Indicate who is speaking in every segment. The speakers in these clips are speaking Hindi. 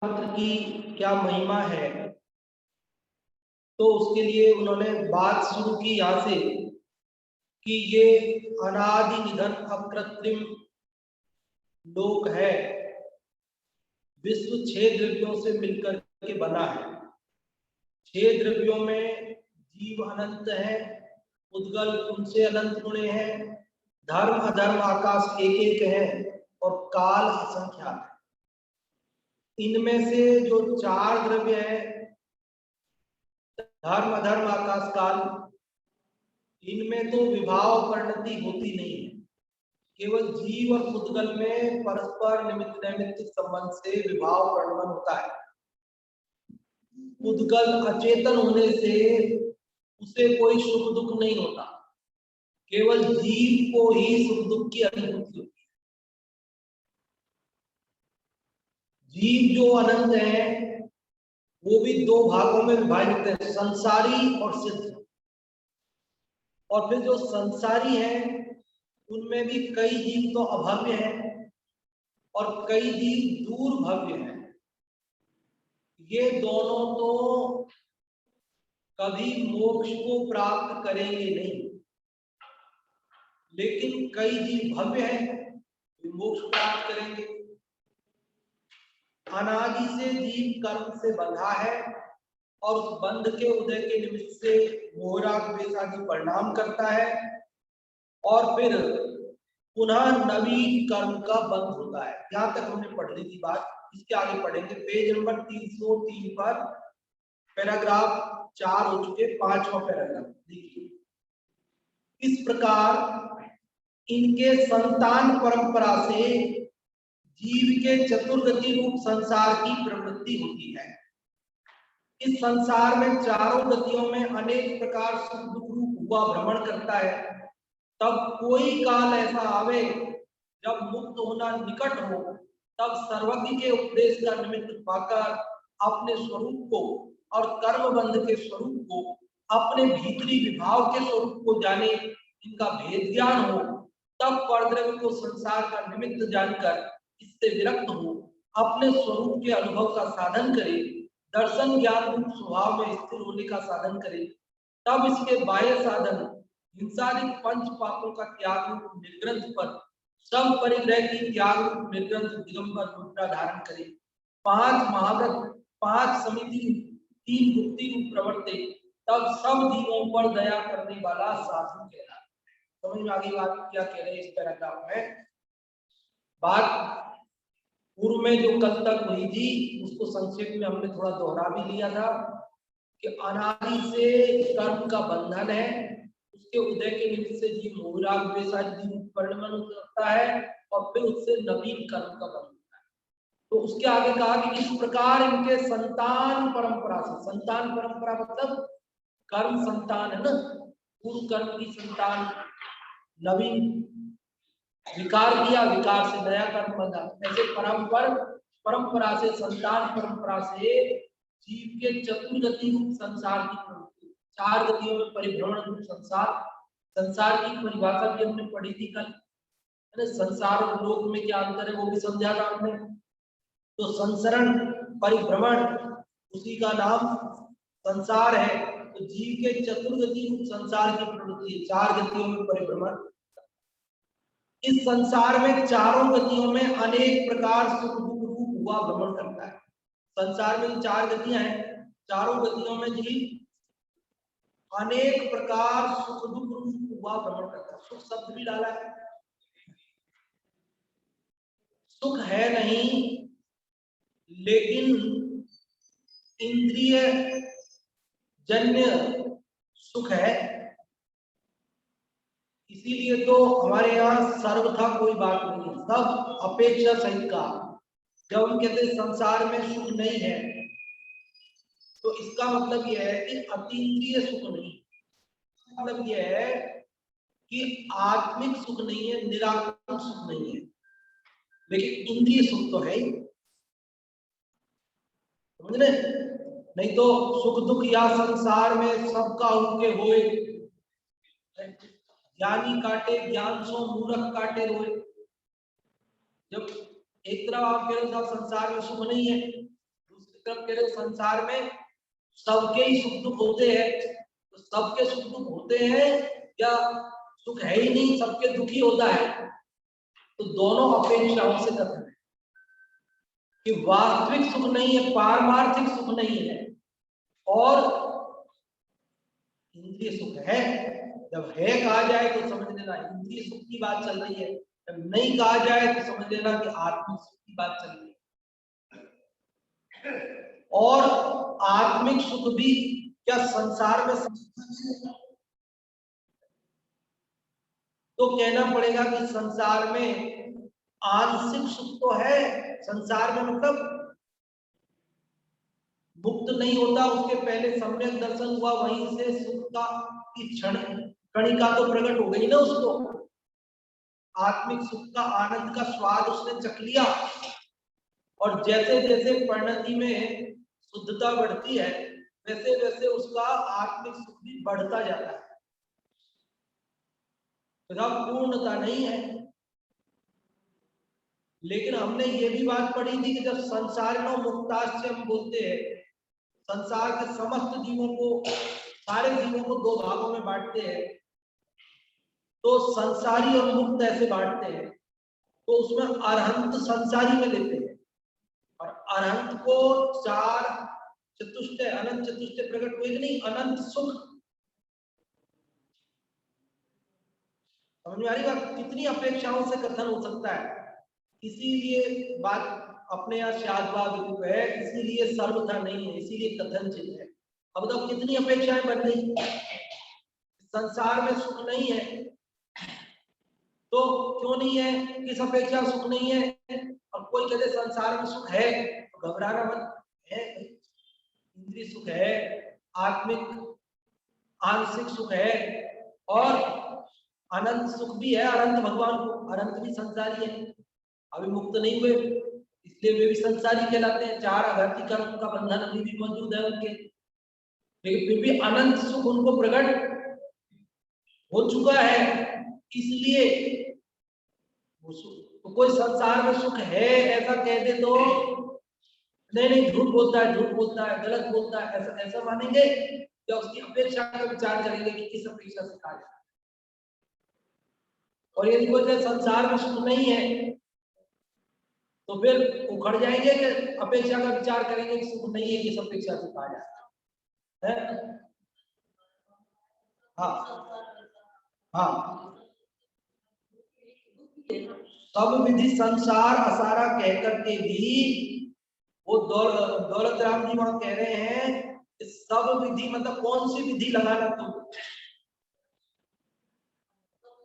Speaker 1: मंत्र की क्या महिमा है। तो उसके लिए उन्होंने बात शुरू की यहाँ से कि ये अनादि निधन अकृत्रिम लोक है, विश्व 6 द्रव्यों से मिलकर के बना है। 6 द्रव्यों में जीव अनंत है, उद्गल उनसे अनंत गुणे हैं, धर्म अधर्म आकाश एक एक है और काल असंख्यात है। इनमें से जो 4 द्रव्य है, धर्म अधर्म आकाश काल, इनमें तो विभाव परिणति होती नहीं है। केवल जीव और उद्गल में परस्पर निमित्त नैमित्तिक संबंध से विभाव परिणमन होता है। उद्गल अचेतन होने से उसे कोई सुख दुख नहीं होता, केवल जीव को ही सुख दुख की अनुभूति होती है। जीव जो अनंत है वो भी 2 भागों में विभाजित है, संसारी और सिद्ध। और फिर जो संसारी है उनमें भी कई जीव तो अभव्य हैं और कई जीव दूर भव्य हैं। ये दोनों तो कभी मोक्ष को प्राप्त करेंगे नहीं, लेकिन कई जीव भव्य हैं, मोक्ष प्राप्त करेंगे। अनादि से जीव कर्म से बंधा है और उस बंध के उदय के निमित्त से मोहराग द्वेष आदि परिणाम करता है और फिर पुनः नवीन कर्म का बंध होता है। यहाँ तक हमने पढ़ ली थी बात, इसके आगे पढ़ेंगे। पेज नंबर 303 पर पैराग्राफ 4 हो चुके, 5वां पैराग्राफ देखिए। इस प्रकार इनके संतान परंपरा से जीव के चतुर्गति रूप संसार की प्रवृत्ति होती है। इस संसार में चारों गतियों में अनेक प्रकार सुख दुख रूप हुआ भ्रमण करता है। तब कोई काल ऐसा आवे जब मुक्त होना निकट हो, तब सर्वज्ञ के उपदेश का निमित्त पाकर अपने स्वरूप को और कर्म बंध के स्वरूप को, अपने भीतरी विभाव के स्वरूप को जाने, इनका भेद ज्ञान हो, तब परद्रव्य को संसार का निमित्त जानकर इससे विरक्त हो, अपने स्वरूप के अनुभव का साधन करे, दर्शन ज्ञान रूप स्वभाव में स्थिर होने का साधन करे। तब इसके बाह्य साधन हिंसादिक पंच पापों का त्याग रूप निर्ग्रंथ पर सब परिग्रह की त्याग रूप निर्ग्रंथ दिगंबर मुद्रा धारण करे। 5 महाव्रत, 5 समिति, 3 गुप्ति रूप प्रवर्ते, तब सब जीवों पर दया करने वाला साधु कहलाता। समझ में आगे बात क्या कह रहे हैं इस पैराग्राफ में। बात पूर्व में जो कल तक हुई थी उसको संक्षेप में हमने थोड़ा दोहरा भी लिया था कि अनादि से कर्म का बंधन है, उसके उदय के निमित्त से जीव मोहराग द्वेष आदि परिणमन करता है और फिर उससे नवीन कर्म का बंधन होता है। तो उसके आगे कहा कि इस प्रकार इनके संतान परंपरा से, संतान परंपरा मतलब कर्म संतान है ना, पूर्व कर्म की संतान, नवीन विकार किया, विकार से नया कर्म बंधा, ऐसे परंपरा से, संतान परंपरा से जीव के चतुर्गति रूप संसार की प्रवृत्ति, 4 गतियों में परिभ्रमण रूप संसार, संसार की परिभाषा भी हमने पढ़ी थी कल, है ना। संसार और लोक में क्या अंतर है वो भी समझा था हमने। तो संसरण परिभ्रमण उसी का नाम संसार है। तो जीव के चतुर्गति रूप संसार की प्रवृत्ति, 4 गतियों में परिभ्रमण। इस संसार में चारों गतियों में अनेक प्रकार सुख दुख रूप हुआ भ्रमण करता है। संसार में 4 गतियां हैं, चारों गतियों में जीव अनेक प्रकार सुख दुख रूप हुआ भ्रमण करता है। सुख शब्द भी डाला है, सुख है नहीं लेकिन इंद्रिय जन्य सुख है, इसीलिए तो हमारे यहाँ सर्वथा कोई बात नहीं है, सब अपेक्षा सहित का। जब हम कहते हैं संसार में सुख नहीं है तो इसका मतलब यह है कि अतीन्द्रिय सुख नहीं, मतलब यह है कि आत्मिक सुख नहीं है, निरात्मिक सुख नहीं है, लेकिन इंद्रिय सुख तो है ही, समझ रहे। नहीं तो सुख दुख या संसार में सबका उनके होए, ज्ञानी काटे ज्ञान सो मूर्ख काटे रोए। जब एक तरफ आप कह रहे हो संसार में सुख नहीं है तरफ कह रहे हो संसार में सबके ही सुख दुख होते हैं, तो सबके सुख दुख होते हैं या सुख है ही नहीं, सबके दुखी होता है? तो दोनों अपेक्षाओं से कथन है कि वास्तविक सुख नहीं है, पारमार्थिक सुख नहीं है, और इंद्रिय सुख है। जब है कहा जाए तो समझ लेना इंद्रिय सुख की बात चल रही है, जब नहीं कहा जाए तो समझ लेना कि आत्मिक सुख की बात चल रही है। और आत्मिक सुख भी क्या संसार में तो कहना पड़ेगा कि संसार में आंशिक सुख तो है, संसार में मतलब मुक्त नहीं होता, उसके पहले सम्यक दर्शन हुआ, वहीं से सुख का की क्षण कणिका तो प्रकट हो गई ना, उसको आत्मिक सुख का आनंद का स्वाद उसने चख लिया। और जैसे जैसे परिणति में शुद्धता बढ़ती है वैसे वैसे उसका आत्मिक सुख भी बढ़ता जाता है, पूर्णता नहीं है। लेकिन हमने ये भी बात पढ़ी थी कि जब संसारिणो मुक्ताश्च हम बोलते हैं, संसार के समस्त जीवों को, सारे जीवों को दो भागों में बांटते हैं, तो संसारी और मुक्त ऐसे बांटते हैं, तो उसमें अरहंत संसारी में लेते हैं, और अरहंत को चार चतुष्टय अनंत चतुष्टय प्रकट हुए कि नहीं, अनंत सुख। समझ में आ रही बात? कितनी अपेक्षाओं से कथन हो सकता है, इसीलिए बात अपने यहाँ शादवाद रूप है, इसीलिए सर्वथा नहीं है, इसीलिए कथनचित है। अब बताओ कितनी अपेक्षाएं बन गई, संसार में सुख नहीं है तो क्यों नहीं है, किस अपेक्षा सुख नहीं है? और कोई कहते संसार में सुख है तो घबराना मत, है इंद्रिय सुख है, आत्मिक आंशिक सुख है, और अनंत सुख भी है, अनंत भगवान को, अनंत भी संसारी है, अभी मुक्त नहीं हुए इसलिए वे भी संसारी कहलाते हैं, चार आघाती कर्म का बंधन अभी भी मौजूद है उनके, लेकिन फिर भी अनंत सुख उनको प्रकट हो चुका है, इसलिए वो सुख। तो कोई संसार में सुख है ऐसा कह दे तो नहीं नहीं झूठ बोलता है, झूठ बोलता है, गलत बोलता है, ऐसा ऐसा मानेंगे या उसकी अपेक्षा का विचार करेंगे कि किस अपेक्षा से कहा जाए? और यदि कोई संसार में सुख नहीं है तो फिर उखड़ जाएंगे कि अपेक्षा का विचार करेंगे कि सुख नहीं है, किस अपेक्षा से कहा जाता है? हाँ हाँ, सब विधि संसार असारा कह करके भी वो दौलत राम जी वहां कह रहे हैं कि सब विधि मतलब कौन सी विधि लगाना तुम,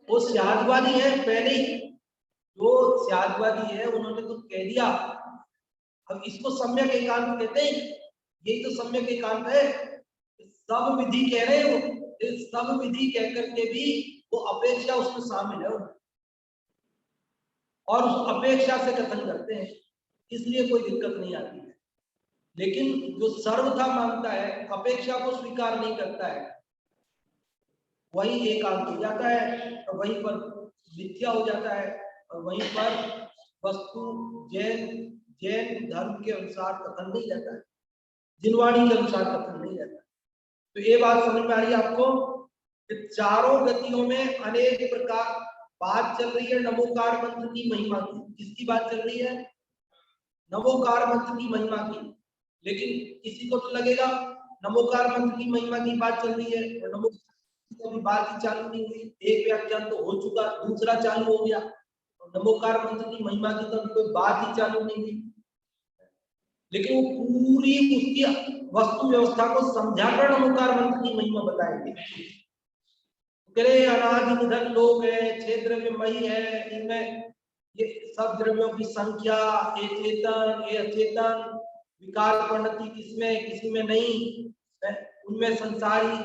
Speaker 1: वो स्यादवादी है पहले ही, जो स्यादवादी है उन्होंने तो कह दिया। अब इसको सम्यक एकांत कहते हैं, यही तो सम्यक एकांत है, सब विधि कह रहे हैं वो, सब विधि कह करके भी वो अपेक्षा उसमें शामिल है और उस अपेक्षा से कथन करते हैं, इसलिए कोई दिक्कत नहीं आती है। लेकिन जो सर्वथा मानता है, अपेक्षा को स्वीकार नहीं करता है, वही एकांत हो जाता है और वहीं पर मिथ्या हो जाता है, और वहीं पर वस्तु जैन धर्म के अनुसार कथन नहीं रहता है, जिनवाणी के अनुसार कथन नहीं रहता। तो ये बात समझ में आ रही है आपको कि चारों गतियों में अनेक प्रकार बात चल रही है नमोकार मंत्र की महिमा की। किसकी बात चल रही है? नमोकार मंत्र की महिमा की। लेकिन किसी को तो लगेगा नमोकार मंत्र की महिमा की बात चल रही है, नमोकार अभी बात ही चालू नहीं हुई, एक व्याख्यान तो हो चुका, दूसरा चालू हो गया, नमोकार मंत्र की महिमा की तो कोई बात ही चालू नहीं हुई, लेकिन वो पूरी उसकी वस्तु व्यवस्था को समझाकर नमोकार मंत्र की महिमा बताएंगे। करे अनादि निधन लोक है, 6 द्रव्यमयी है, इनमें ये सब द्रव्यों की संख्या, ये चेतन ये अचेतन, विकार परिणति किसमें किसी में नहीं, उनमें संसारी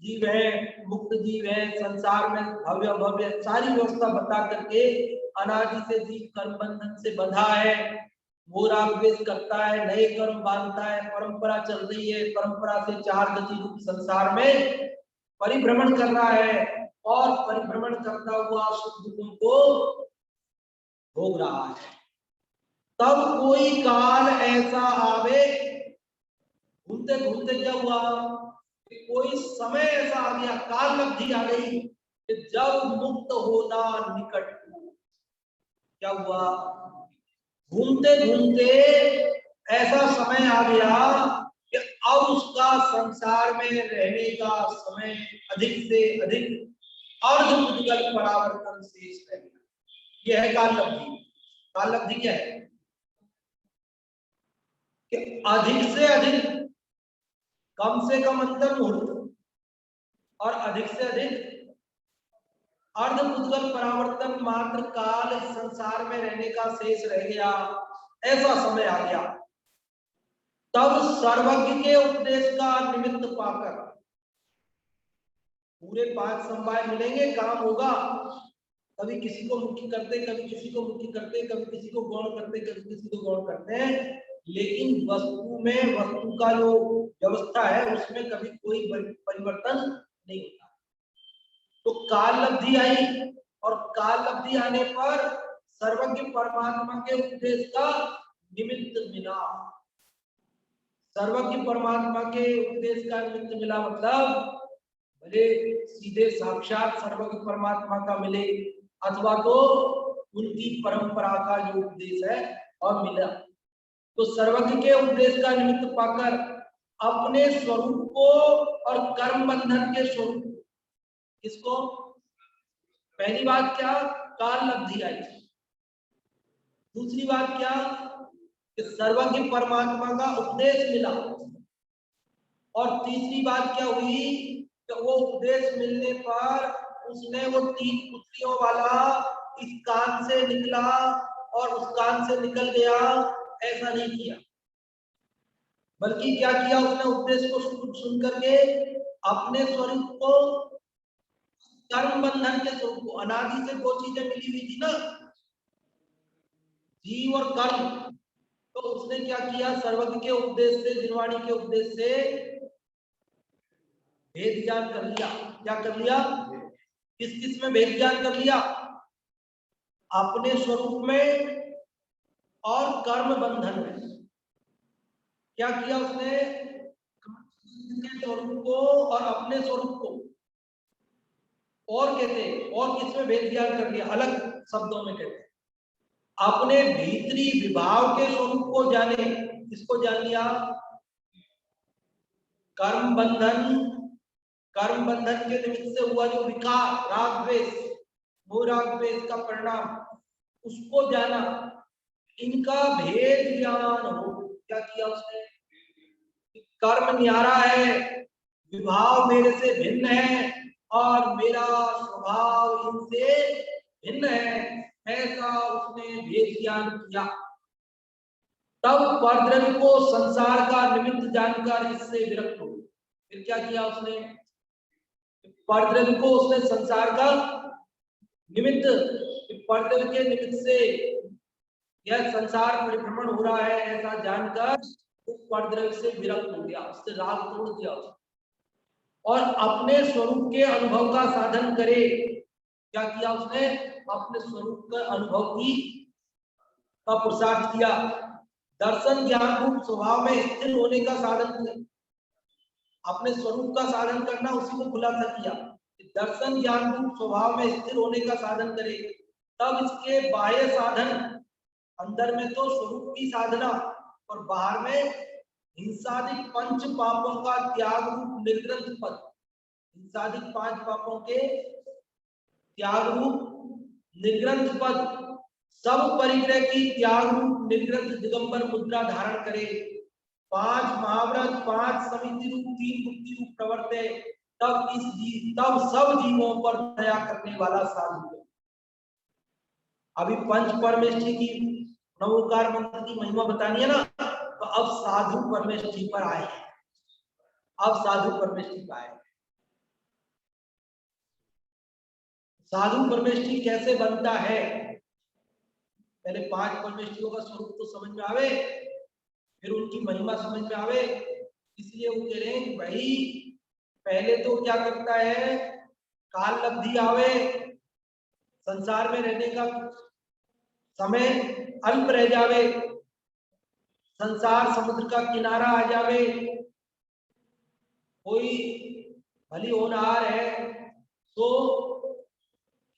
Speaker 1: जीव है, मुक्त जीव है, संसार में भव्य भव्य सारी व्यवस्था बता करके अनादि से जीव कर्म बंधन से बंधा है, मोरावेश करता है, नए कर्म बांधता है, परंपरा चल रही है, परंपरा से 4 गति रूप संसार में परिभ्रमण कर रहा है और परिभ्रमण करता हुआ सुख दुखों को भोग रहा है। तब कोई काल ऐसा आवे घूमते घूमते क्या हुआ कि कोई समय ऐसा आ गया, काल लब्धि आ गई कि जब मुक्त होना निकट हुआ। क्या हुआ? घूमते घूमते ऐसा समय आ गया कि अब उसका संसार में रहने का समय अधिक से अधिक अर्धमुद्गल परावर्तन शेष रह गया। यह है काल लब्धि। काल लब्धि क्या है कि अधिक से अधिक, कम से कम अंतर मुहूर्त और अधिक से अधिक अर्धमुद्गल परावर्तन मात्र काल इस संसार में रहने का शेष रह गया, ऐसा समय आ गया। तब सर्वज्ञ के उपदेश का निमित्त पाकर पूरे 5 समवाय मिलेंगे, काम होगा। कभी किसी को मुख्य करते, कभी किसी को मुख्य करते, कभी किसी को गौण करते, कभी किसी को गौण करते हैं, लेकिन वस्तु में, वस्तु का जो व्यवस्था है उसमें कभी कोई परिवर्तन नहीं होता। तो काल लब्धि आई और काल लब्धि आने पर सर्वज्ञ परमात्मा के उपदेश का निमित्त मिला। सर्वज्ञ परमात्मा के उपदेश का निमित्त मिला मतलब भले सीधे साक्षात सर्वज्ञ परमात्मा का मिले अथवा तो उनकी परंपरा का जो उपदेश है और मिला। तो सर्वज्ञ के उपदेश का निमित्त पाकर अपने स्वरूप को और कर्म बंधन के स्वरूप, इसको पहली बात क्या, काल लब्धि आई। दूसरी बात क्या कि सर्वज्ञ परमात्मा का उपदेश मिला। और तीसरी बात क्या हुई कि वो उपदेश मिलने पर उसने वो 3 पुत्रियों वाला इस कान से निकला और उस कान से निकल गया, ऐसा नहीं किया, बल्कि क्या किया उसने, उपदेश को सुन करके अपने स्वरूप को, कर्म बंधन के स्वरूप को, अनादि से 2 चीजें मिली हुई थी ना, जीव और कर्म, तो उसने क्या किया, सर्वज्ञ के उपदेश से, निर्वाणी के उपदेश से भेद ज्ञान कर लिया। क्या कर लिया? किस किस में भेद ज्ञान कर लिया? अपने स्वरूप में और कर्म बंधन में। क्या किया उसने? स्वरूप को और अपने स्वरूप को, और कहते और किसमें भेद ज्ञान कर लिया, अलग शब्दों में कहते अपने भीतरी विभाव के स्वरूप को जाने, किसको जान लिया? कर्म बंधन, कर्म बंधन के निमित्त से हुआ जो विकार, राग द्वेष, मोह राग द्वेष का परिणाम, उसको जाना। इनका भेद ज्ञान हो, क्या किया उसने? कर्म न्यारा है, विभाव मेरे से भिन्न है और मेरा स्वभाव इनसे भिन्न है, ऐसा उसने भेद ज्ञान किया। तब परद्रव्य को संसार का निमित्त जानकर इससे विरक्त हो। फिर क्या किया उसने? परद्रव्य को उसने संसार का निमित्त, परद्रव्य के निमित्त से यह संसार परिभ्रमण हो रहा है ऐसा जानकर उस परद्रव्य से विरक्त हो गया, उससे राग तोड़ दिया और अपने स्वरूप के अनुभव का साधन करे। क्या किया उसने? अपने स्वरूप का अनुभव की का पुरुषार्थ किया, दर्शन ज्ञान रूप स्वभाव में स्थिर होने का साधन किया। अपने स्वरूप का साधन करना उसी को खुलासा किया, दर्शन ज्ञान रूप स्वभाव में स्थिर होने का साधन करे। तब इसके बाह्य साधन, अंदर में तो स्वरूप की साधना और बाहर में हिंसादिक 5 पापों का त्याग रूप निर्ग्रंथ पद, हिंसादिक 5 पापों के त्याग रूप निर्ग्रंथ पद, सब परिग्रह की त्याग रूप निर्ग्रंथ दिगंबर मुद्रा धारण करे। 5 महाव्रत, 5 समिति रूप, 3 मुक्ति रूप प्रवर्ते, तब सब जीवों पर दया करने वाला साधु है। अभी पंच परमेष्ठी की नवोकार मंत्र की महिमा बतानी है ना, तो अब साधु परमेष्ठी पर आए, अब साधु परमेष्ठी पर आए। साधु परमेष्ठी कैसे बनता है? पहले 5 परमेष्ठियों का स्वरूप तो समझ में आवे, फिर उनकी महिमा समझ में आवे। इसलिए वो कह रहे हैं कि भाई पहले तो क्या करता है, काल लब्धि आवे, संसार में रहने का समय अल्प रह जावे, संसार समुद्र का किनारा आ जावे, कोई भली होनहार है तो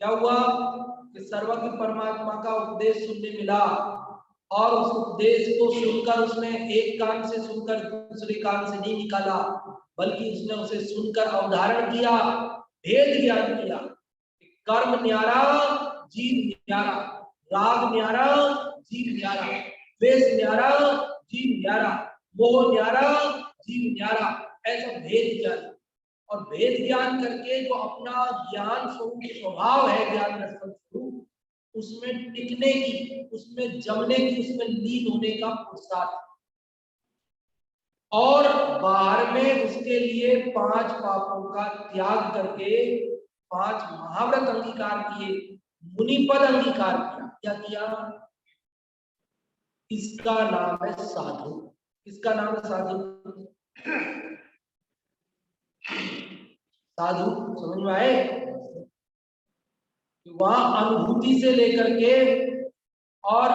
Speaker 1: क्या हुआ कि सर्वज्ञ परमात्मा का उपदेश सुनने मिला और उस उपदेश को सुनकर उसने एक कान से सुनकर दूसरे कान से नहीं निकाला, बल्कि उसने उसे सुनकर अवधारण किया, भेद ज्ञान किया। कर्म न्यारा जीव न्यारा, राग न्यारा जीव न्यारा, द्वेष न्यारा जीव न्यारा, मोह न्यारा जीव न्यारा, ऐसा भेद ज्ञान। और भेद ज्ञान करके जो अपना ज्ञान स्वरूप स्वभाव है, ज्ञान दर्शन स्वरूप, उसमें टिकने की, उसमें जमने की, उसमें लीन होने का पुरुषार्थ। और बाहर में उसके लिए 5 पापों का त्याग करके 5 महाव्रत अंगीकार किए, मुनिपद अंगीकार किया। क्या किया? इसका नाम है साधु। किसका नाम है साधु? साधु समझ में आए? वहां अनुभूति से लेकर के और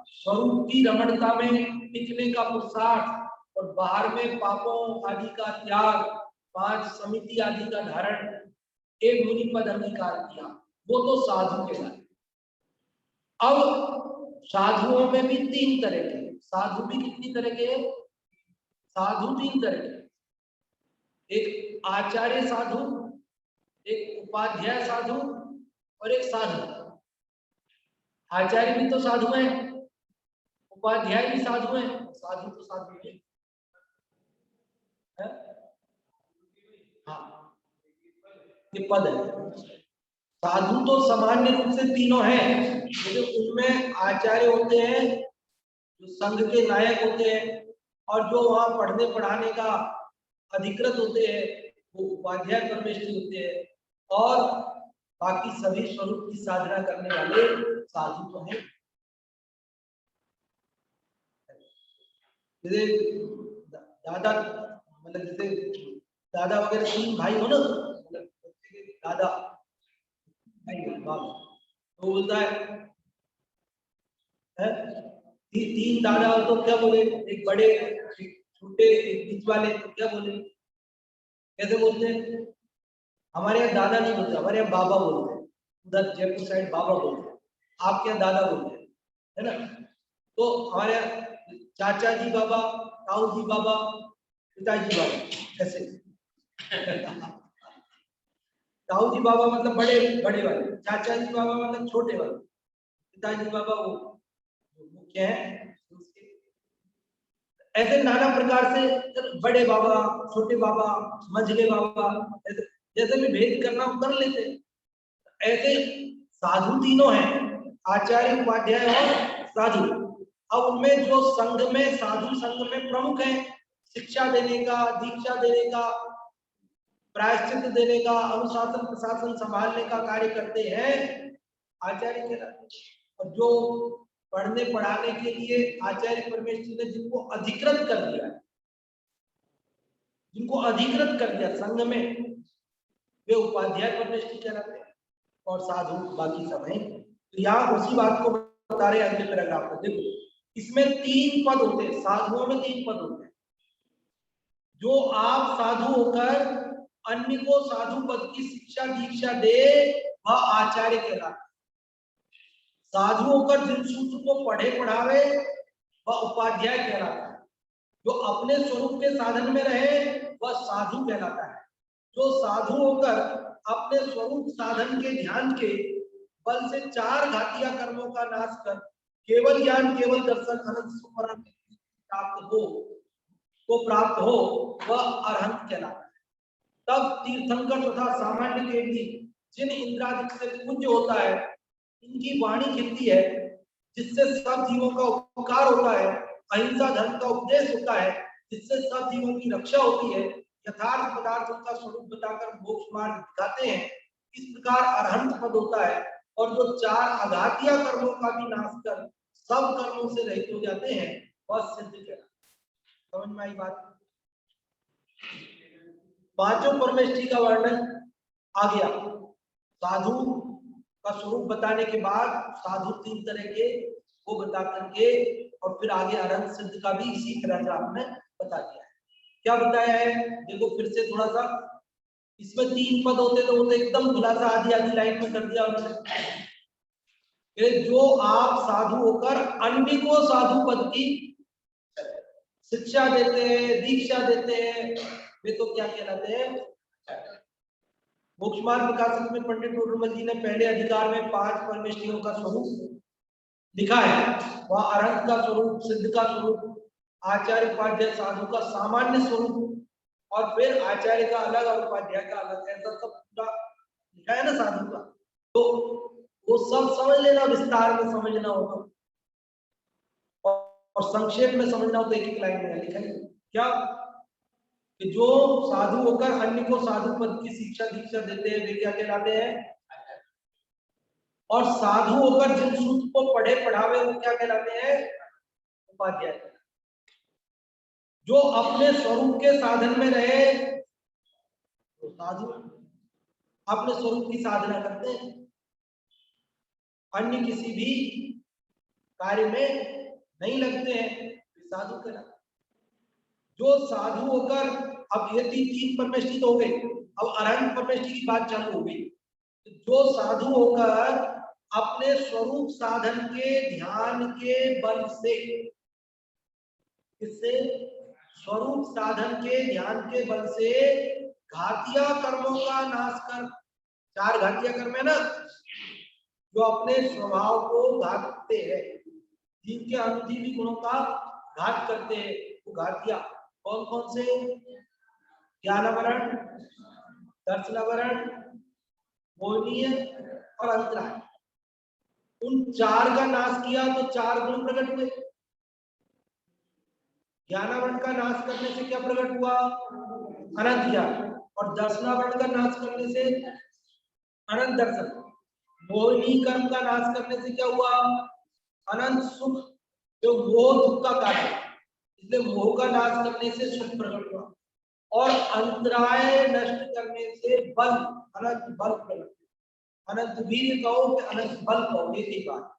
Speaker 1: स्वरूप की रमणता में टिकने का पुरुषार्थ, और बाहर में पापों आदि का त्याग, 5 समिति आदि का धारण, एक मुनिपद अंगीकार किया, वो तो साधु के साथ। अब साधुओं में भी 3 तरह के। साधु भी कितनी तरह के? साधु 3 तरह के। एक आचार्य साधु, एक उपाध्याय साधु और एक साधु। आचार्य भी तो साधु है, उपाध्याय भी साधु है, साधु तो साधु है। हाँ, ये पद है। साधु तो सामान्य रूप से तीनों हैं, लेकिन उनमें आचार्य होते हैं जो संघ के नायक होते हैं, और जो वहां पढ़ने पढ़ाने का अधिकृत होते हैं वो उपाध्याय परमेश्वरी होते हैं, और बाकी सभी स्वरूप की साधना करने वाले साधु तो हैं। जैसे दादा, मतलब जैसे दादा वगैरह 3 भाई हो ना, मतलब दादा बाप, तो बोलता है 3 दादा हो तो क्या बोले? एक बड़े, एक छोटे, एक बीच वाले, तो क्या बोले? कैसे बोलते हैं? हमारे यहाँ दादा नहीं बोलते, हमारे यहाँ बाबा बोलते हैं। उधर जयपुर साइड बाबा बोलते हैं, आपके यहाँ दादा बोलते हैं, है ना? तो हमारे यहाँ चाचा जी बाबा, ताऊ जी बाबा, पिताजी बाबा, ऐसे। ताऊ जी बाबा मतलब बड़े बड़े वाले, चाचा जी बाबा मतलब छोटे वाले, पिताजी बाबा वो मुख्य है। ऐसे नाना प्रकार से बड़े बाबा, छोटे बाबा, मझले बाबा, जैसे भी भेद करना कर लेते। ऐसे साधु तीनों हैं, आचार्य, उपाध्याय और साधु। अब उनमें जो संघ में, साधु संघ में प्रमुख है, शिक्षा देने का, दीक्षा देने का, प्रायश्चित देने का, अनुशासन प्रशासन संभालने का कार्य करते हैं आचार्य के नाते। और जो पढ़ने पढ़ाने के लिए आचार्य परमेश्वर ने जिनको अधिकृत कर दिया, जिनको अधिकृत कर दिया संघ में, वे उपाध्याय परमेश्वर कहलाते हैं, और साधु बाकी सब हैं। तो यहाँ उसी बात को बता रहे अगले पैराग्राफ में। देखो, इसमें 3 पद होते हैं, साधुओं में 3 पद होते हैं। जो आप साधु होकर अन्य को साधु पद की शिक्षा दीक्षा दे, वह आचार्य कहलाता है। साधु होकर जिन सूत्र को पढ़े पढ़ावे, वह उपाध्याय कहलाता है। जो अपने स्वरूप के साधन में रहे, वह साधु कहलाता है। जो साधु होकर अपने स्वरूप साधन के ध्यान के बल से 4 घातिया कर्मों का नाश कर केवल ज्ञान, केवल दर्शन, अनंत प्राप्त हो, वह अरहंत कहलाता है। तब तीर्थंकर तथा सामान्य देवी जिन इंद्रादिक से पूज्य होता है, इनकी वाणी खिलती है, जिससे सब जीवों का उपकार होता है, अहिंसा धर्म का उपदेश होता है, जिससे सब जीवों की रक्षा होती है, यथार्थ पदार्थों का स्वरूप बताकर मोक्ष मार्ग दिखाते हैं, इस प्रकार अरहंत पद होता है। और जो 4 अघातिया कर्मों का भी नाश कर सब कर्मों से रहित हो जाते हैं, वह सिद्ध कहलाता है। समझ में आई बात? 5 परमेष्ठी का वर्णन आ गया। साधु का स्वरूप बताने के बाद साधु 3 तरह के वो बता करके, और फिर आगे अरहंत सिद्ध का भी इसी पैराग्राफ में बता दिया है। क्या बताया है, देखो फिर से थोड़ा सा, इसमें 3 पद होते तो वो तो एकदम खुलासा आधी आधी लाइन में कर दिया उन्होंने। जो आप साधु होकर अन्य को साधु पद की शिक्षा देते हैं, दीक्षा देते हैं, वे तो क्या कहलाते हैं। मोक्ष मार्ग प्रकाशक में पंडित टोडरमल जी ने पहले अधिकार में 5 परमेष्ठियों का स्वरूप लिखा है। वह अरहंत का स्वरूप, सिद्ध का स्वरूप, आचार्य उपाध्याय साधु का सामान्य स्वरूप, और फिर आचार्य का अलग और उपाध्याय का अलग, ऐसा सब पूरा लिखा है ना साधु का। तो वो सब समझ लेना, विस्तार में समझना होगा और संक्षेप में समझना हो तो एक एक लाइन में लिखा है क्या, कि जो साधु होकर अन्य को साधु पद की शिक्षा दीक्षा देते हैं वे क्या कहलाते हैं, और साधु होकर जिन सूत्र को पढ़े पढ़ावे वो क्या कहलाते हैं, उपाध्याय। जो अपने स्वरूप के साधन में रहे तो साधु, अपने स्वरूप की साधना करते हैं, अन्य किसी भी कार्य में नहीं लगते हैं, साधु कहलाते। जो साधु होकर, अब ये 3 परमेष्ठी तो हो गए, अब अरहंत परमेष्ठी की बात चालू हो गई। जो साधु होकर अपने स्वरूप साधन के ध्यान के बल से, इससे स्वरूप साधन के ध्यान के बल से घातिया कर्मों का नाश कर, 4 घातिया कर्म है ना, जो अपने स्वभाव को घातते हैं, जिनके अनुजीवी गुणों का घात करते हैं, वो घातिया कौन कौन से, ज्ञानावरण, दर्शनावरण, मोहनीय और अंतराय। उन 4 का नाश किया तो 4 गुण प्रकट हुए। ज्ञानावरण का नाश करने से क्या प्रकट हुआ, अनंत ज्ञान, और दर्शनावरण का नाश करने से अनंत दर्शन। मोहिनी कर्म का नाश करने से क्या हुआ, अनंत सुख, जो मोह दुख का कारण है, इसलिए मोह का नाश करने से सुख प्रकट हुआ, और अंतराय नष्ट करने से बल, अनंत बल प्रकट, अनंत वीर कहो कि अनंत बल कहो, ये एक बात।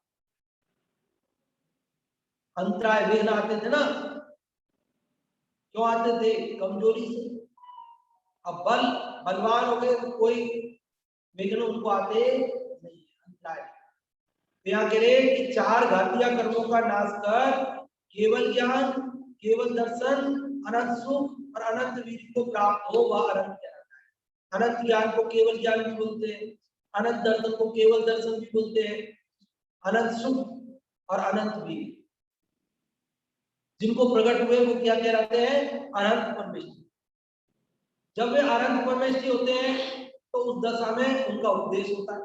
Speaker 1: अंतराय विघ्न आते थे ना, क्यों आते थे, कमजोरी से। अब बल, बलवान हो गए, कोई विघ्न उनको आते नहीं, अंतराय। यहाँ कह रहे कि 4 घातिया कर्मों का नाश कर केवल ज्ञान, केवल दर्शन, अनंत सुख और अनंत वीर को प्राप्त हो, वह अनंत कहलाता है। अनंत ज्ञान को केवल ज्ञान भी बोलते हैं, अनंत दर्शन को केवल दर्शन भी बोलते हैं, अनंत सुख और अनंत वीर जिनको प्रकट हुए वो क्या कहलाते हैं, अनंत परमेष्ठी। जब वे अनंत परमेष्ठी होते हैं तो उस दशा में उनका उपदेश होता है।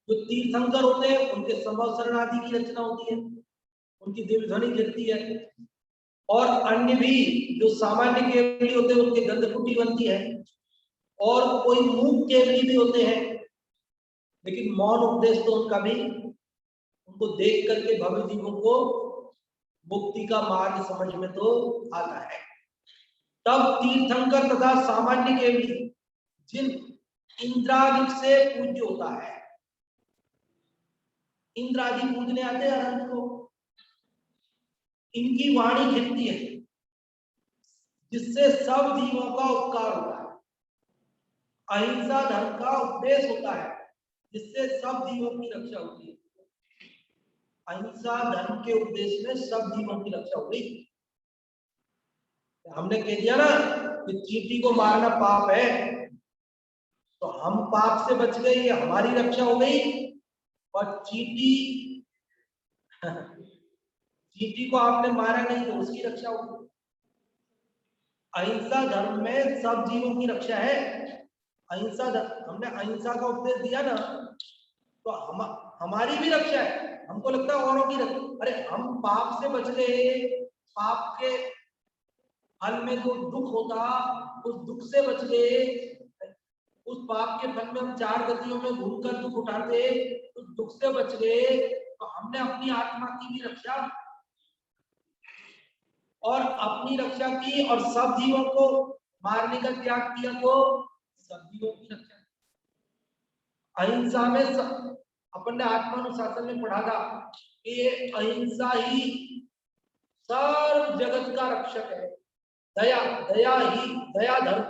Speaker 1: जो तीर्थंकर होते हैं उनके संभव शरण आदि की रचना होती है, उनकी दिव्य ध्वनि गिरती है, और अन्य भी जो सामान्य केवली होते हैं उनके गंधकुटी बनती है, और कोई मूक केवली भी होते हैं, लेकिन मौन उपदेश तो उनका भी, उनको देख करके भव्य जीवों को मुक्ति का मार्ग समझ में तो आता है। तब तीर्थंकर तथा सामान्य केवली जिन इंद्रादिक से पूज्य होता है, इंद्रादि पूजने आते हैं अनंत को, इनकी वाणी खिलती है जिससे सब जीवों का उपकार होता है। अहिंसा धर्म का उपदेश होता है जिससे सब जीवों की रक्षा होती है। अहिंसा धर्म के उपदेश में सब जीवों की रक्षा हो गई। हमने कह दिया ना कि चींटी को मारना पाप है, तो हम पाप से बच गए, ये हमारी रक्षा हो गई, और चींटी चींटी को आपने मारा नहीं तो उसकी रक्षा हो गई। अहिंसा धर्म में सब जीवों की रक्षा है। अहिंसा धर्म, हमने अहिंसा का उपदेश दिया ना, तो हमारी भी रक्षा है। हमको लगता है औरों की रक्षा, अरे हम पाप से बच गए, पाप के फल में जो दुख होता उस दुख से बच गए, उस पाप के फल में हम 4 गतियों में घूमकर दुख उठाते, उस दुख से बच गए, तो हमने अपनी आत्मा की भी रक्षा और अपनी रक्षा की, और सब जीवों को मारने का त्याग किया तो सब जीवों की रक्षा। अहिंसा में अपन ने आत्मानुशासन में पढ़ा था कि अहिंसा ही सर्व जगत का रक्षक है, दया, दया धर्म,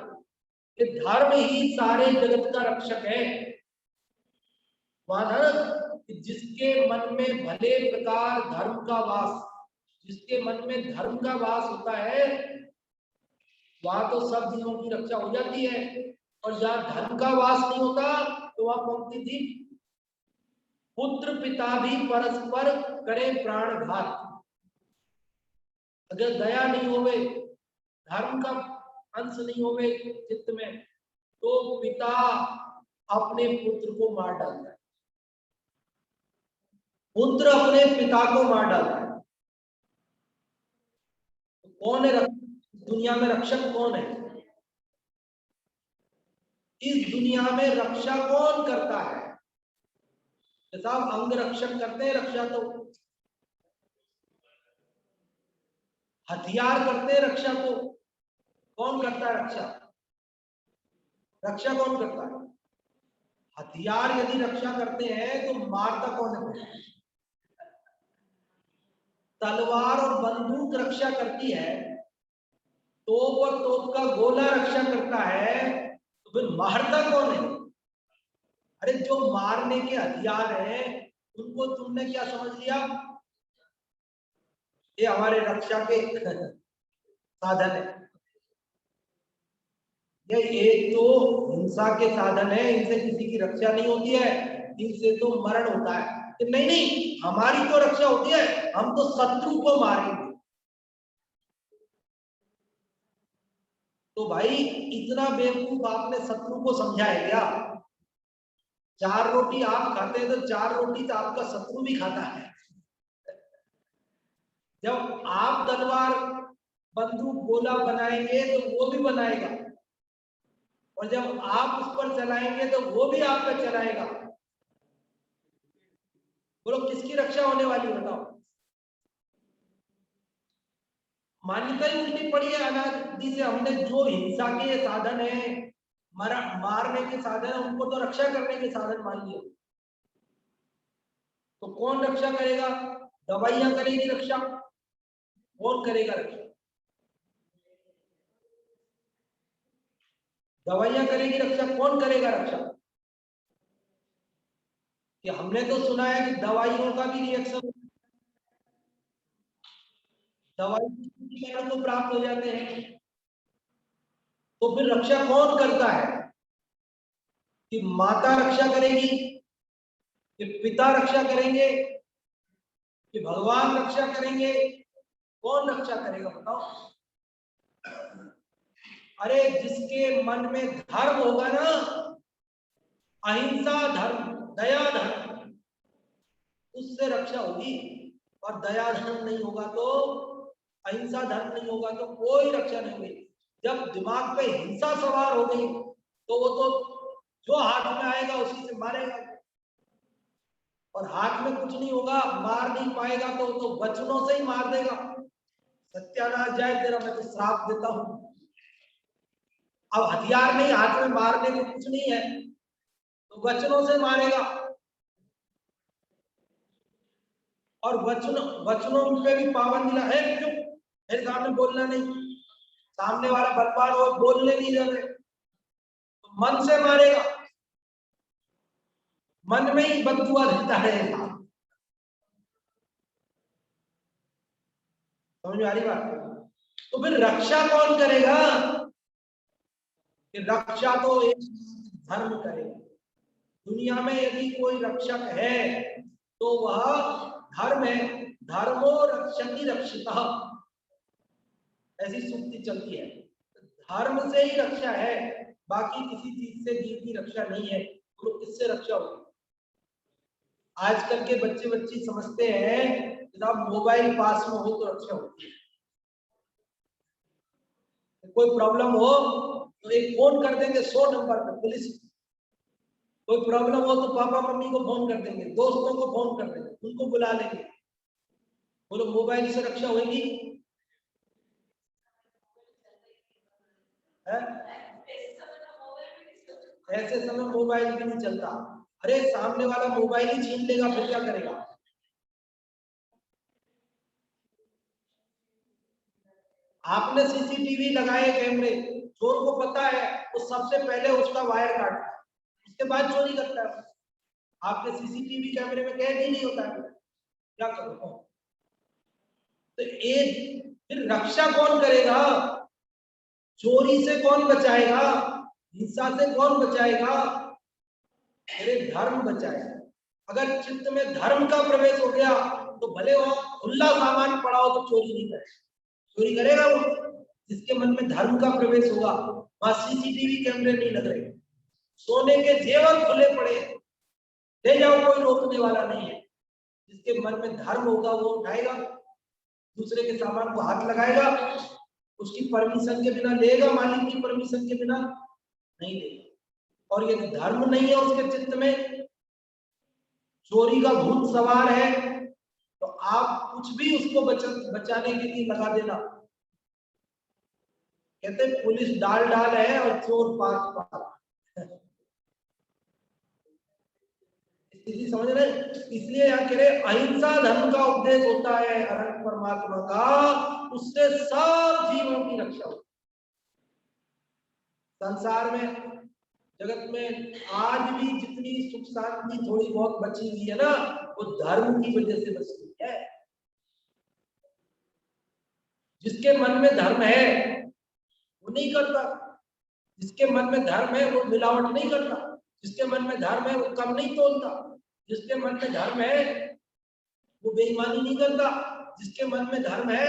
Speaker 1: ये धर्म ही सारे जगत का रक्षक है। मानव जिसके मन में भले प्रकार धर्म का वास, जिसके मन में धर्म का वास होता है, वहां तो सब जीवों की रक्षा हो जाती है। और जहाँ धर्म का वास नहीं होता तो वहां पंक्ति थी, पुत्र पिता भी परस्पर करे प्राण घात। अगर दया नहीं होवे, धर्म का अंश नहीं होवे चित्त में, तो पिता अपने पुत्र को मार डालता है, पुत्र अपने पिता को मार डालता है। तो कौन है दुनिया में रक्षक? कौन है इस दुनिया में? रक्षा कौन करता है? साहब अंग रक्षक करते हैं रक्षा, तो हथियार करते हैं रक्षा, तो कौन करता है रक्षा? रक्षा कौन करता है? हथियार यदि रक्षा करते हैं तो मारता कौन है? तलवार और बंदूक रक्षा करती है, तोप और तोप का गोला रक्षा करता है, तो फिर मारता कौन है? अरे जो मारने के हथियार हैं उनको तुमने क्या समझ लिया? ये हमारे रक्षा के साधन है। ये एक तो हिंसा के साधन है, इनसे किसी की रक्षा नहीं होती है, इनसे तो मरण होता है। तो नहीं, हमारी तो रक्षा होती है, हम तो शत्रु को मारेंगे। तो भाई इतना बेवकूफ आपने शत्रु को समझा है क्या? 4 रोटी आप खाते हैं तो 4 रोटी तो आपका शत्रु भी खाता है। जब आप तलवार बंदूक गोला बनाएंगे तो वो भी बनाएगा, और जब आप उस पर चलाएंगे तो वो भी आप पे चलाएगा। बोलो किसकी रक्षा होने वाली? बताओ। मान्यता ही उल्टी पड़ी है अनादि से। हमने जो हिंसा के साधन है, मारने के साधन है, उनको तो रक्षा करने के साधन मान लिए। तो कौन रक्षा करेगा? दवाइयां करेगी रक्षा? कौन करेगा रक्षा? दवाइयां करेगी रक्षा? कौन करेगा रक्षा? कि हमने तो सुना है कि दवाइयों का भी रिएक्शन, दवाई को प्राप्त हो जाते हैं। तो फिर रक्षा कौन करता है? कि माता रक्षा करेगी, कि पिता रक्षा करेंगे, कि भगवान रक्षा करेंगे? कौन रक्षा करेगा बताओ? अरे जिसके मन में धर्म होगा ना, अहिंसा धर्म, दया धर्म, उससे रक्षा होगी। और दया धर्म नहीं होगा तो, अहिंसा धर्म नहीं होगा तो कोई रक्षा नहीं होगी। जब दिमाग पे हिंसा सवार हो गई तो वो तो जो हाथ में आएगा उसी से मारेगा, और हाथ में कुछ नहीं होगा, मार नहीं पाएगा तो वचनों से ही मार देगा। सत्यानाश जाए तेरा, मैं तो श्राप देता हूं। अब हथियार नहीं, हाथ में मारने को कुछ नहीं है तो वचनों से मारेगा। और वचनों पे भी पाबंदी लगा है, क्यों मेरे सामने बोलना नहीं, सामने वाला बलवान हो, बोलने नहीं दे रहे, तो मन से मारेगा, मन में ही बददुआ देता रहेगा। समझ में आ रही बात? तो फिर रक्षा कौन करेगा? कि रक्षा तो एक धर्म करेगा। दुनिया में यदि कोई रक्षक है तो वह धर्म है। धर्मो रक्षति रक्षिता, ऐसी सूक्ति चलती है। धर्म से ही रक्षा है, बाकी किसी चीज से जीव की रक्षा नहीं है। तो किससे रक्षा होगी? आजकल के बच्चे समझते हैं जनाब मोबाइल पास में हो तो रक्षा होती है। कोई प्रॉब्लम हो तो एक फोन कर देंगे 100 नंबर पर पुलिस, कोई प्रॉब्लम हो तो पापा मम्मी को फोन कर देंगे, दोस्तों को फोन कर देंगे, उनको बुला लेंगे। बोलो मोबाइल से रक्षा होगी? ऐसे समय मोबाइल भी नहीं चलता। अरे सामने वाला मोबाइल ही छीन लेगा फिर क्या करेगा? आपने सीसीटीवी लगाए कैमरे, चोर को पता है वो सबसे पहले उसका वायर काटता है, उसके बाद चोरी करता है। आपके सीसीटीवी कैमरे में कैद ही नहीं होता है, क्या करो? तो एक फिर रक्षा कौन करेगा? चोरी से कौन बचाएगा? हिंसा से कौन बचाएगा? अरे धर्म बचाएगा। अगर चित्त में धर्म का प्रवेश हो गया तो भले वहां खुला सामान पड़ा हो तो चोरी नहीं करेगा। चोरी करेगा वो जिसके मन में धर्म का प्रवेश होगा। वहां सीसीटीवी कैमरे नहीं लग रहे, सोने के जेवर खुले पड़े, ले जाओ, कोई रोकने वाला नहीं है। जिसके मन में धर्म होगा वो उठाएगा, दूसरे के सामान को हाथ लगाएगा, उसकी परमिशन के बिना लेगा, मालिक की परमिशन के बिना नहीं लेगा। और यदि धर्म नहीं है उसके चित्त में, चोरी का भूत सवार है, तो आप कुछ भी उसको बचाने के लिए लगा देना। कहते पुलिस डाल डाल है और चोर पांच पांच। समझ रहे? इसलिए यहाँ कह रहे अहिंसा धर्म का उपदेश होता है अनंत परमात्मा का, उससे सब जीवों की रक्षा होती है। संसार में, जगत में आज भी जितनी सुख शांति थोड़ी बहुत बची हुई है ना, वो धर्म की वजह से बची हुई है। जिसके मन में धर्म है वो नहीं करता, जिसके मन में धर्म है वो मिलावट नहीं करता, जिसके मन में धर्म है वो कम नहीं तोलता, जिसके मन में धर्म है वो बेईमानी नहीं करता, जिसके मन में धर्म है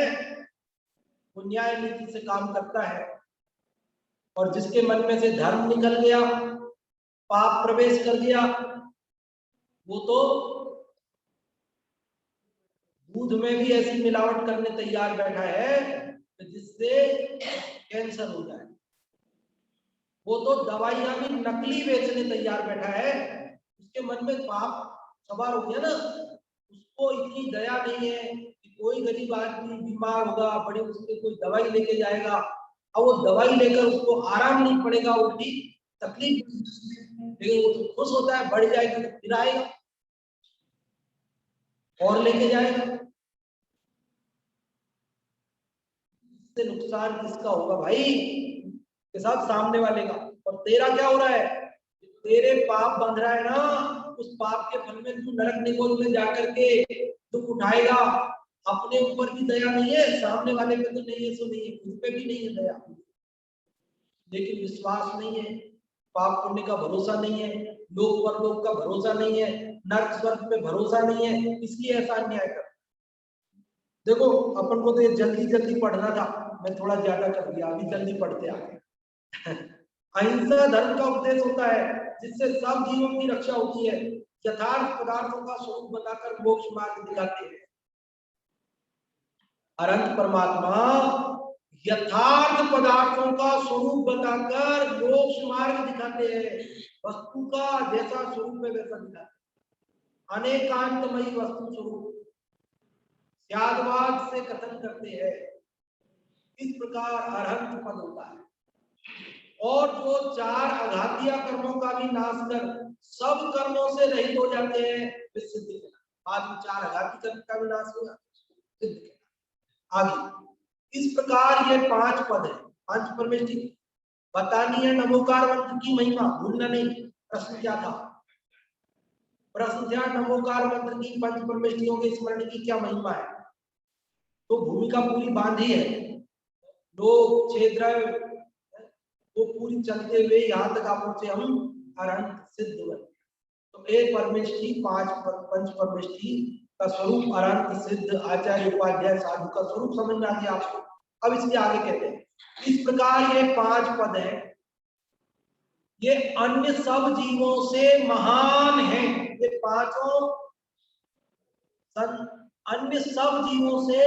Speaker 1: वो न्याय नीति से काम करता है। और जिसके मन में से धर्म निकल गया, पाप प्रवेश कर गया, वो तो दूध में भी ऐसी मिलावट करने तैयार बैठा है जिससे कैंसर हो जाए। वो तो दवाइयां भी नकली बेचने तैयार बैठा है। उसके मन में पाप सवार हो गया ना, उसको इतनी दया नहीं है कि कोई गरीब आदमी बीमार होगा, बड़ी मुश्किल कोई दवाई लेके जाएगा, और वो दवाई लेकर उसको आराम नहीं पड़ेगा, उल्टी तकलीफ, लेकिन वो तो खुश होता है, बढ़ जाएगी तो फिर आएगा और लेके जाएगा। इससे नुकसान किसका होगा भाई? के साथ सामने वाले का। और तेरा क्या हो रहा है? तेरे पाप बंध रहा है ना, उस पाप के फल में तू नरक निगोल में जाकर के दुख उठाएगा। अपने ऊपर भी दया नहीं है, सामने वाले पे तो नहीं है, सो नहीं है, खुद पे भी नहीं है दया, लेकिन विश्वास नहीं है, पाप पुण्य का भरोसा नहीं है, लोक परलोक का भरोसा नहीं है, नरक स्वर्ग पे भरोसा नहीं है, इसलिए ऐसा अन्याय कर। देखो अपन को तो ये जल्दी जल्दी पढ़ना था, मैं थोड़ा ज्यादा कर दिया, अभी जल्दी पढ़ते आगे। अहिंसा धर्म का उपदेश होता है जिससे सब जीवों की रक्षा होती है। यथार्थ पदार्थों का स्वरूप बताकर मोक्ष मार्ग दिखाते हैं। अनंत परमात्मा यथार्थ पदार्थों का स्वरूप बताकर मोक्ष मार्ग दिखाते हैं। वस्तु का जैसा स्वरूप है वैसा दिखाते हैं। अनेकांतमयी वस्तु स्वरूप त्यागवाद से कथन करते हैं। इस प्रकार अरहंत पद होता है। और जो चार अघातीय कर्मों का भी नाश कर सब कर्मों से रहित हो जाते हैं, वे सिद्ध के बाद में चार अघाती कर्म का भी नाश होगा, सिद्ध के आगे। इस प्रकार ये पांच पद है, पांच परमेष्ठी। बतानी है नमोकार मंत्र की महिमा, भूलना नहीं। प्रश्न क्या था? प्रश्न था नमोकार मंत्र की पंच परमेष्ठियों के स्मरण की क्या महिमा है? तो भूमिका पूरी बांधी है, लोग क्षेत्र वो पूरी चलते हुए यहाँ तक आप पहुंचे हम अरहंत सिद्ध हुए। तो एक परमेष्ठी, पांच पंच परमेष्ठी का स्वरूप अरहंत सिद्ध आचार्य उपाध्याय साधु का स्वरूप समझ में आ गया आपको। अब इसके आगे कहते हैं, इस प्रकार ये पांच पद है, ये अन्य सब जीवों से महान है। ये पांचों अन्य सब जीवों से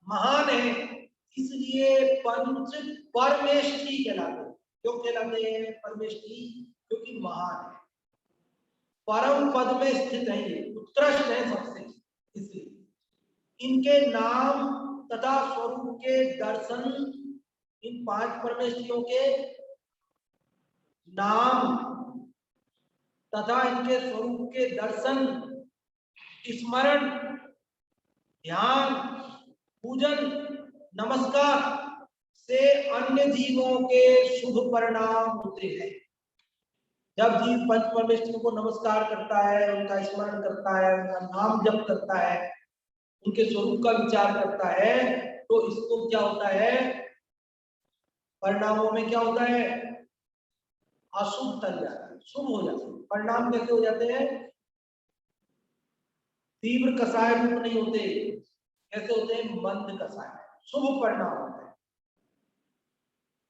Speaker 1: महान है, इसलिए पंच परमेष्ठी कहलाते। क्यों कहलाते हैं परमेष्ठी? क्योंकि महान है, परम पद में स्थित है, ये उत्कृष्ट है सबसे, इसलिए इनके नाम तथा स्वरूप के दर्शन, इन पांच परमेष्ठियों के नाम तथा इनके स्वरूप के दर्शन, स्मरण, ध्यान, पूजन नमस्कार से अन्य जीवों के शुभ परिणाम होते हैं। जब जीव पंच परमेष्ठियों को नमस्कार करता है, उनका स्मरण करता है, उनका नाम जप करता है, उनके स्वरूप का विचार करता है, तो इसको क्या होता है, परिणामों में क्या होता है, अशुभ टल जाता है, शुभ हो जाता है। परिणाम कैसे हो जाते हैं, तीव्र कसाय रूप नहीं होते, कैसे होते हैं, मंद कसाय, शुभ परिणाम होता है।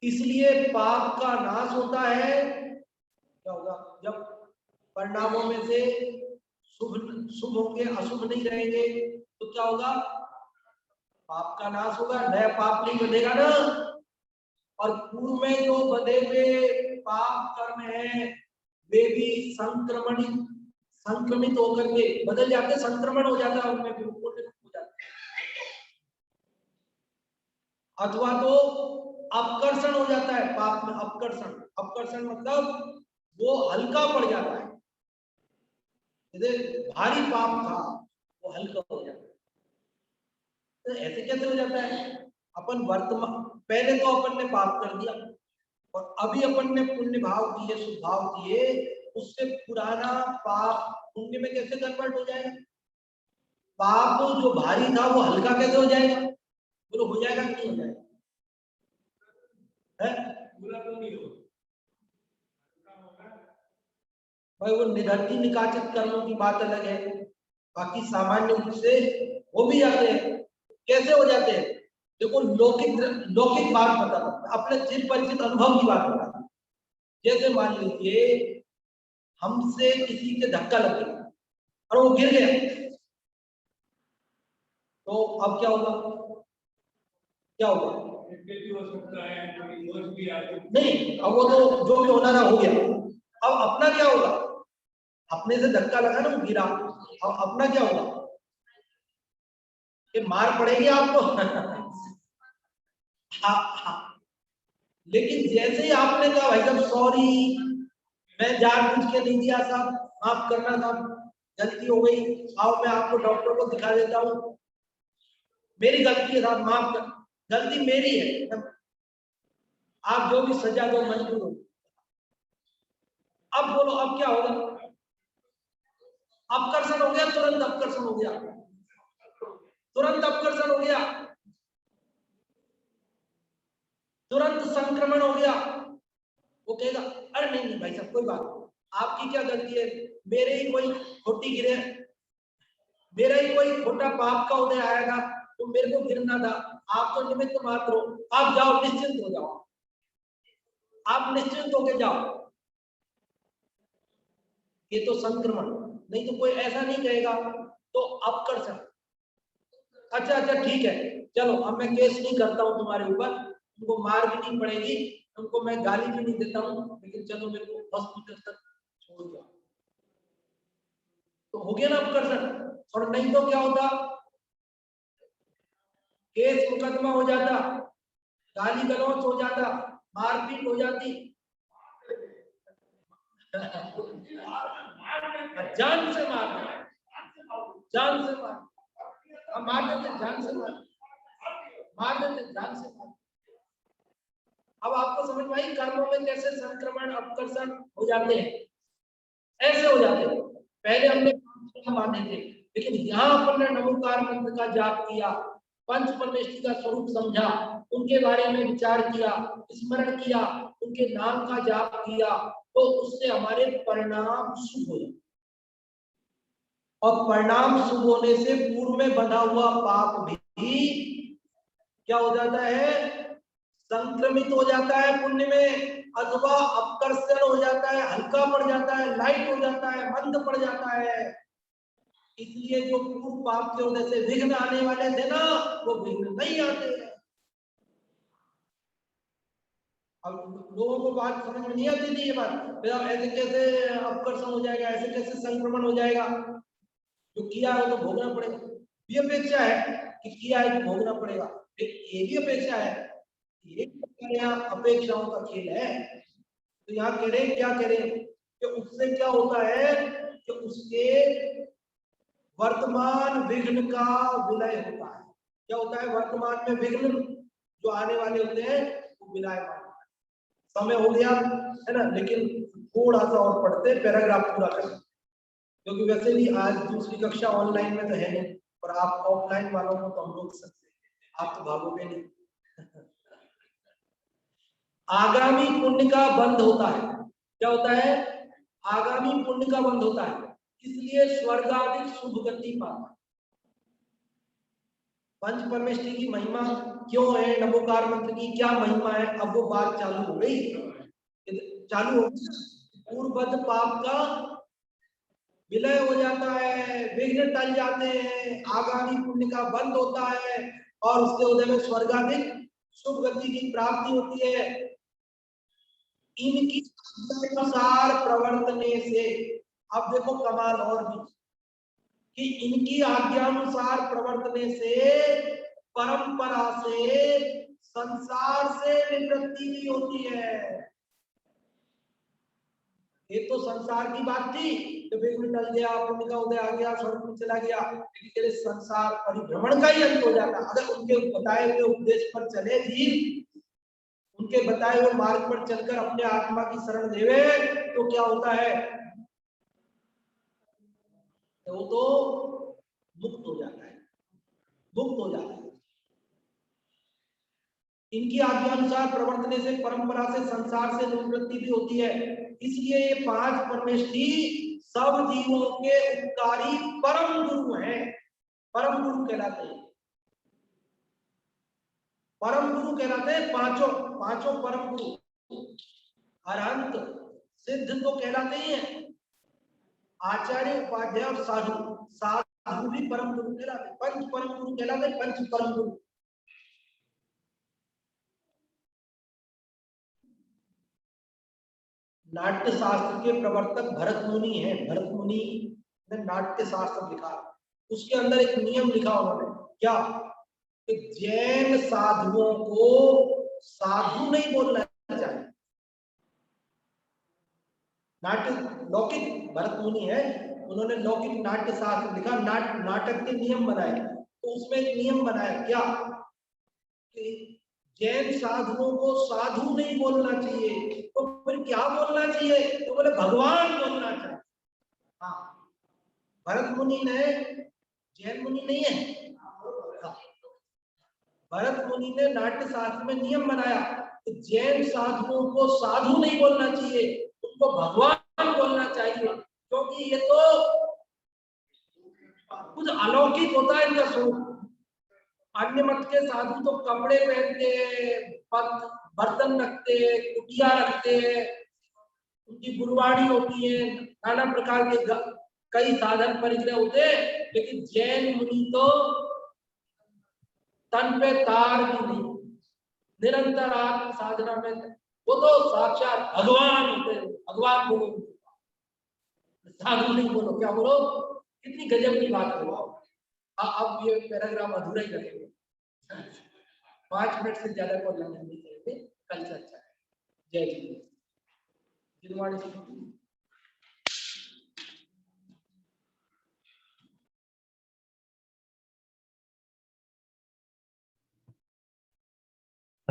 Speaker 1: इसलिए पाप का नाश होता है। क्या होगा, जब परिणामों में से शुभ शुभ होंगे, अशुभ नहीं रहेंगे, तो क्या होगा, पाप का नाश होगा, नया पाप नहीं बनेगा ना। और पूर्व में जो बंधे हुए पाप कर्म है वे भी संक्रमित होकर के बदल जाते, संक्रमण हो जाता है उनमें भी, हो जाता है। अथवा तो अपकर्षण हो जाता है पाप में, अपकर्षण, अपकर्षण मतलब वो हल्का पड़ जाता है, जैसे भारी पाप था वो हल्का हो जाता है। तो ऐसे कैसे हो जाता है, अपन वर्तमान, पहले तो अपन ने पाप कर दिया और अभी अपन ने पुण्य भाव किए, सुभाव किए, उससे पुराना पाप पुण्य में कैसे कन्वर्ट हो जाएगा, पाप जो भारी था वो हल्का कैसे हो जाएगा, बोलो हो जाएगा कि नहीं हो जाएगा, है पूरा तो नहीं हो भाई, वो निधर्ती निकाचित कर्मों की बात अलग है, बाकी सामान्य रूप से वो भी जाते हैं। कैसे हो जाते हैं, देखो लौकिक बात बता, अपने चिर परिचित अनुभव की बात बता। जैसे मान लीजिए हमसे किसी के धक्का लग गया और वो गिर गया, तो अब क्या होगा, क्या होगा, हो सकता है नहीं, अब वो तो जो भी होना था हो गया। अब अपना क्या होगा, अपने से धक्का लगा ना, वो गिरा, अब अपना क्या होगा, ये मार पड़ेगी आपको हाँ। लेकिन जैसे ही आपने कहा भाई साहब सॉरी, मैं जानबूझ के नहीं दिया साहब, माफ करना साहब, गलती हो गई, आओ मैं आपको डॉक्टर को दिखा देता हूँ, मेरी गलती है साहब, माफ कर, गलती मेरी है, आप जो भी सजा दो मंजूर हो। अब बोलो अब क्या होगा, अपकर्षण हो गया, तुरंत अपकर्षण हो गया, तुरंत अपकर्षण हो गया, तुरंत संक्रमण हो गया। वो कहेगा अरे नहीं नहीं भाई साहब कोई बात नहीं, आपकी क्या गलती है, मेरे ही कोई खोटी गिरे, मेरा ही कोई छोटा पाप का उदय आया था तो मेरे को गिरना था, आप तो निमित्त मात्र हो, आप जाओ निश्चिंत हो जाओ, आप निश्चिंत होके जाओ। ये तो संक्रमण, नहीं तो कोई ऐसा नहीं कहेगा, तो अपकर्षण, अच्छा अच्छा ठीक है, चलो अब मैं केस नहीं करता हूँ तुम्हारे ऊपर, तुमको मार भी नहीं पड़ेगी, तुमको मैं गाली भी नहीं देता हूँ, लेकिन चलो मेरे को हॉस्पिटल तक छोड़ दो, तो हो गया ना अपकर्षण। और नहीं तो क्या होता, केस मुकदमा हो जाता, गाली गलौज हो जाता, मारपीट हो जाती जान से मारना, जान से मार, हम मार देते, जान से मार देते, जान से मार। अब आपको समझ में आई कर्मों में कैसे संक्रमण अपकर्षण हो जाते हैं, ऐसे हो जाते हैं। पहले हमने बांधे थे, लेकिन यहाँ अपन ने नमोकार मंत्र का जाप किया, पंच परमेष्ठी का स्वरूप समझा, उनके बारे में विचार किया, स्मरण किया, उनके नाम का जाप किया, तो उससे हमारे परिणाम शुभ हो जाते, और परिणाम शुभ होने से पूर्व में बंधा हुआ पाप भी क्या हो जाता है, संक्रमित हो जाता है पुण्य में, अथवा अपकर्षण हो जाता है, हल्का पड़ जाता है, लाइट हो जाता है, मंद पड़ जाता है। इसलिए जो पूर्व पाप के वजह से विघ्न आने वाले थे ना, वो विघ्न नहीं आते हैं। अब लोगों को बात समझ में नहीं आती थी ये बात, ऐसे कैसे अपकर्षण हो जाएगा, ऐसे कैसे संक्रमण हो जाएगा, जो किया है वो तो भोगना पड़ेगा। ये अपेक्षा है कि किया है तो भोगना पड़ेगा, ये भी अपेक्षा है, ये यहाँ अपेक्षाओं का खेल है। तो यहाँ कह रहे क्या कह रहे कि उससे क्या होता है कि उसके वर्तमान विघ्न का विलय होता है। क्या होता है, वर्तमान में विघ्न जो आने वाले होते हैं वो विरायमान। समय हो गया है ना, लेकिन थोड़ा सा और पढ़ते पैराग्राफ पूरा करें, क्योंकि वैसे भी आज दूसरी कक्षा ऑनलाइन में तो है नहीं, और आप ऑफलाइन वालों को तो हम रोक सकते हैं, आप तो भागोगे नहीं। आगामी पुण्य का बंध होता है। क्या होता है, आगामी पुण्य का बंध होता है, इसलिए स्वर्गाधिक शुभ गति पाता है। पंच परमेष्ठी की महिमा क्यों है, नमोकार मंत्र की क्या महिमा है, अब वो बात चालू हो गई, चालू हो गई। पूर्वबद्ध पाप का विलय हो जाता है, विघ्न टल जाते हैं, आगामी पुण्य का बंध होता है, और उसके उदय में स्वर्गाधिक शुभ गति की प्राप्ति होती है। इनकी अनुसार प्रवर्तने से, अब देखो कमाल और भी, कि इनकी आज्ञानुसार प्रवर्तने से परंपरा से संसार से निवृत्ति भी होती है। ये तो संसार की बात थी, तो विघ्न टल गया, पुण्य का उदय आ गया, स्वर्ग में चला गया, लेकिन संसार परिभ्रमण का ही अंत हो जाता। अगर उनके बताए हुए उपदेश पर चले जीव, उनके बताए हुए मार्ग पर चलकर अपने आत्मा की शरण देवे, तो क्या होता है, तो वो तो मुक्त हो जाता है, मुक्त हो जाता है। इनकी आज्ञानुसार प्रवर्तने से परंपरा से संसार से निवृत्ति भी होती है। इसलिए ये पांच परमेष्ठी सब जीवों के उपकारी परम गुरु हैं, परम गुरु कहलाते हैं, परम गुरु कहलाते हैं पांचों, पांचों परम गुरु। अरहंत सिद्ध तो कहलाते ही हैं, आचार्य उपाध्याय और साधु, साधु भी परम गुरु कहलाते, पंच परम गुरु कहलाते, पंच परम गुरु। नाट्य शास्त्र के प्रवर्तक भरत मुनि हैं, भरत मुनि ने नाट्य शास्त्र लिखा, उसके अंदर एक नियम लिखा उन्होंने, क्या, कि जैन साधुओं को साधु नहीं बोलना चाहिए। नाट्य लौकिक भरत मुनि है, उन्होंने लौकिक नाट्य शास्त्र लिखा, नाटक के नियम बनाए, तो उसमें एक नियम बनाया, क्या, कि जैन साधुओं को साधु नहीं बोलना चाहिए, तो फिर क्या बोलना चाहिए, तो बोले भगवान बोलना चाहिए। हाँ, भरत मुनि ने, जैन मुनि नहीं है, भरत मुनि ने नाट्य शास्त्र में नियम बनाया कि जैन साधुओं को साधु नहीं बोलना चाहिए, उनको भगवान बोलना चाहिए, क्योंकि ये तो कुछ अलौकिक होता है इनका स्वरूप। अन्य मत के साधु तो कपड़े पहनते, बर्तन रखते, कुटिया रखते, उनकी गुरुवाणी होती है, नाना प्रकार के कई साधन परिग्रह होते, लेकिन जैन मुनि तो तन पे तार भी नहीं, निरंतर आत्म साधना में, वो तो साक्षात भगवान होते, भगवान बोलो, साधु नहीं बोलो, क्या बोलो, कितनी गजब की बात है। अब ये पैराग्राफ अधूरा ही रखेंगे, 5 मिनट से ज्यादा को नहीं करेंगे, कल चर्चा है। जय जी।